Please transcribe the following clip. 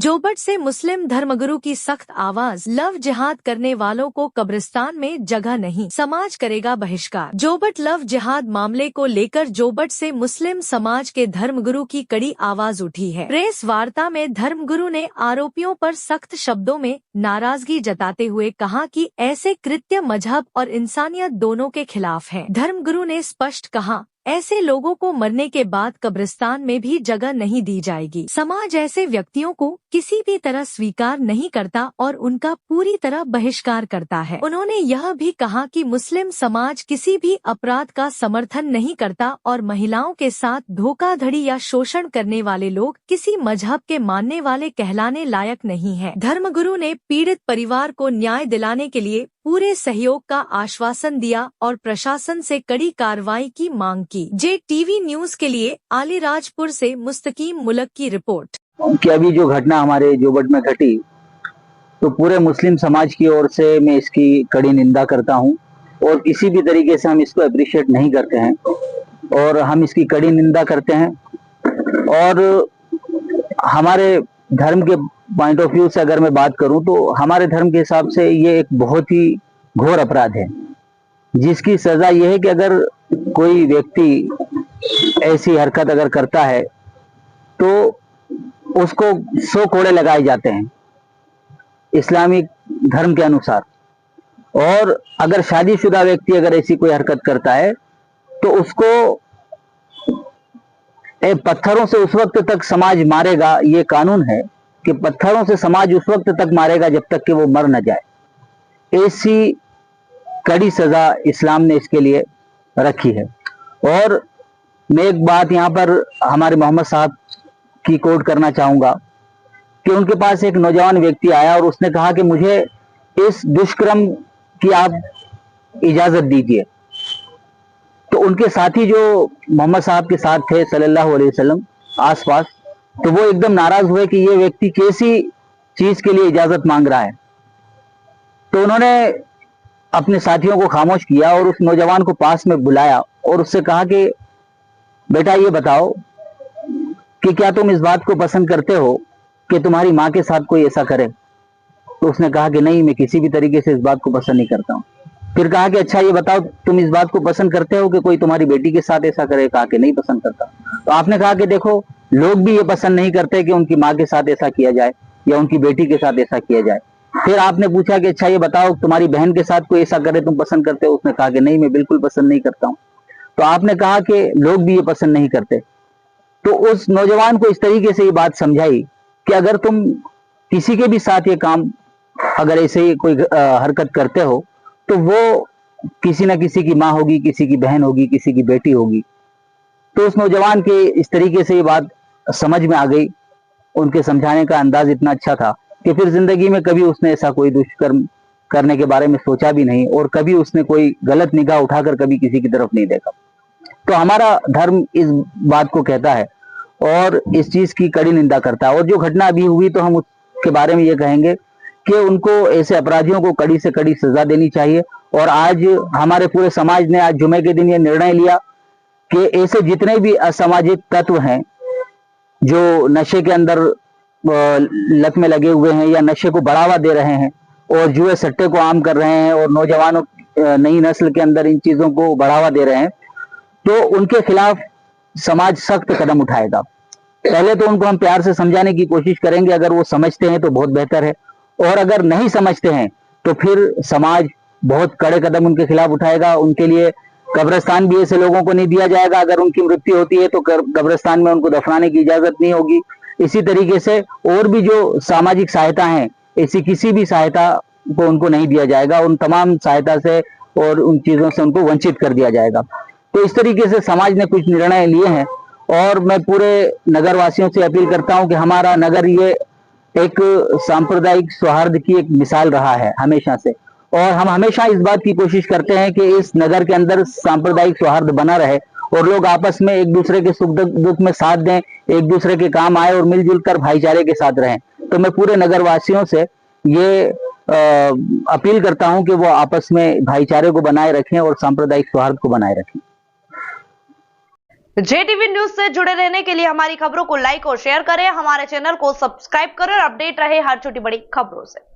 जोबट से मुस्लिम धर्मगुरु की सख्त आवाज, लव जिहाद करने वालों को कब्रिस्तान में जगह नहीं, समाज करेगा बहिष्कार। जोबट लव जिहाद मामले को लेकर जोबट से मुस्लिम समाज के धर्मगुरु की कड़ी आवाज उठी है। प्रेस वार्ता में धर्मगुरु ने आरोपियों पर सख्त शब्दों में नाराजगी जताते हुए कहा कि ऐसे कृत्य मजहब और इंसानियत दोनों के खिलाफ हैं। धर्मगुरु ने स्पष्ट कहा, ऐसे लोगों को मरने के बाद कब्रिस्तान में भी जगह नहीं दी जाएगी। समाज ऐसे व्यक्तियों को किसी भी तरह स्वीकार नहीं करता और उनका पूरी तरह बहिष्कार करता है। उन्होंने यह भी कहा कि मुस्लिम समाज किसी भी अपराध का समर्थन नहीं करता और महिलाओं के साथ धोखाधड़ी या शोषण करने वाले लोग किसी मजहब के मानने वाले कहलाने लायक नहीं है। धर्मगुरु ने पीड़ित परिवार को न्याय दिलाने के लिए पूरे सहयोग का आश्वासन दिया और प्रशासन से कड़ी कार्रवाई की मांग की। JTV न्यूज के लिए अलीराजपुर से मुस्तकीम मुलक की रिपोर्ट। कि अभी जो घटना हमारे जोबट में घटी, तो पूरे मुस्लिम समाज की ओर से मैं इसकी कड़ी निंदा करता हूं और किसी भी तरीके से हम इसको अप्रिशिएट नहीं करते हैं और हम इसकी कड़ी निंदा करते हैं। और हमारे धर्म के पॉइंट ऑफ व्यू से अगर मैं बात करूं तो हमारे धर्म के हिसाब से ये एक बहुत ही घोर अपराध है, जिसकी सजा ये है कि अगर कोई व्यक्ति ऐसी हरकत अगर करता है तो उसको 100 कोड़े लगाए जाते हैं इस्लामिक धर्म के अनुसार। और अगर शादीशुदा व्यक्ति अगर ऐसी कोई हरकत करता है तो उसको पत्थरों से उस वक्त तक समाज मारेगा। ये कानून है कि पत्थरों से समाज उस वक्त तक मारेगा जब तक कि वो मर न जाए। ऐसी कड़ी सजा इस्लाम ने इसके लिए रखी है। और मैं एक बात यहाँ पर हमारे मोहम्मद साहब की कोट करना चाहूंगा कि उनके पास एक नौजवान व्यक्ति आया और उसने कहा कि मुझे इस दुष्कर्म की आप इजाजत दीजिए। तो उनके साथी जो मोहम्मद साहब के साथ थे सल्लल्लाहु अलैहि वसल्लम आसपास, तो वो एकदम नाराज हुए कि ये व्यक्ति कैसी चीज के लिए इजाजत मांग रहा है। तो उन्होंने अपने साथियों को खामोश किया और उस नौजवान को पास में बुलाया और उससे कहा कि बेटा ये बताओ कि क्या तुम इस बात को पसंद करते हो कि तुम्हारी माँ के साथ कोई ऐसा करे। तो उसने कहा कि नहीं, मैं किसी भी तरीके से इस बात को पसंद नहीं करता हूँ। फिर कहा कि अच्छा ये बताओ तुम इस बात को पसंद करते हो कि कोई तुम्हारी बेटी के साथ ऐसा करे। कहा कि नहीं पसंद करता। तो आपने कहा कि देखो, लोग भी ये पसंद नहीं करते कि उनकी माँ के साथ ऐसा किया जाए या उनकी बेटी के साथ ऐसा किया जाए। फिर आपने पूछा कि अच्छा ये बताओ तुम्हारी बहन के साथ कोई ऐसा करे तुम पसंद करते हो। उसने कहा कि नहीं, मैं बिल्कुल पसंद नहीं करता हूँ। तो आपने कहा कि लोग भी ये पसंद नहीं करते। तो उस नौजवान को इस तरीके से ये बात समझाई कि अगर तुम किसी के भी साथ ये काम अगर ऐसे ही कोई हरकत करते हो तो वो किसी ना किसी की माँ होगी, किसी की बहन होगी, किसी की बेटी होगी। तो उस नौजवान के इस तरीके से ये बात समझ में आ गई। उनके समझाने का अंदाज इतना अच्छा था कि फिर जिंदगी में कभी उसने ऐसा कोई दुष्कर्म करने के बारे में सोचा भी नहीं और कभी उसने कोई गलत निगाह उठाकर कभी किसी की तरफ नहीं देखा। तो हमारा धर्म इस बात को कहता है और इस चीज की कड़ी निंदा करता है। और जो घटना अभी हुई तो हम उसके बारे में ये कहेंगे कि उनको ऐसे अपराधियों को कड़ी से कड़ी सजा देनी चाहिए। और आज हमारे पूरे समाज ने आज जुमे के दिन ये निर्णय लिया कि ऐसे जितने भी असामाजिक तत्व हैं जो नशे के अंदर लत में लगे हुए हैं या नशे को बढ़ावा दे रहे हैं और जुए सट्टे को आम कर रहे हैं और नौजवानों नई नस्ल के अंदर इन चीजों को बढ़ावा दे रहे हैं, तो उनके खिलाफ समाज सख्त कदम उठाएगा। पहले तो उनको हम प्यार से समझाने की कोशिश करेंगे। अगर वो समझते हैं तो बहुत बेहतर है, और अगर नहीं समझते हैं तो फिर समाज बहुत कड़े कदम उनके खिलाफ उठाएगा। उनके लिए कब्रिस्तान भी ऐसे लोगों को नहीं दिया जाएगा। अगर उनकी मृत्यु होती है तो कब्रिस्तान में उनको दफनाने की इजाजत नहीं होगी। इसी तरीके से और भी जो सामाजिक सहायता है, ऐसी किसी भी सहायता को उनको नहीं दिया जाएगा। उन तमाम सहायता से और उन चीजों से उनको वंचित कर दिया जाएगा। तो इस तरीके से समाज ने कुछ निर्णय लिए हैं और मैं पूरे नगर वासियों से अपील करता हूं कि हमारा नगर ये एक सांप्रदायिक सौहार्द की एक मिसाल रहा है हमेशा से, और हम हमेशा इस बात की कोशिश करते हैं कि इस नगर के अंदर सांप्रदायिक सौहार्द बना रहे और लोग आपस में एक दूसरे के सुख दुख में साथ दें, एक दूसरे के काम आए और मिलजुल कर भाईचारे के साथ रहें। तो मैं पूरे नगर वासियों से ये अपील करता हूं कि वो आपस में भाईचारे को बनाए रखें और सांप्रदायिक सौहार्द को बनाए रखें। JTV न्यूज से जुड़े रहने के लिए हमारी खबरों को लाइक और शेयर करें, हमारे चैनल को सब्सक्राइब करें और अपडेट रहे हर छोटी बड़ी खबरों से।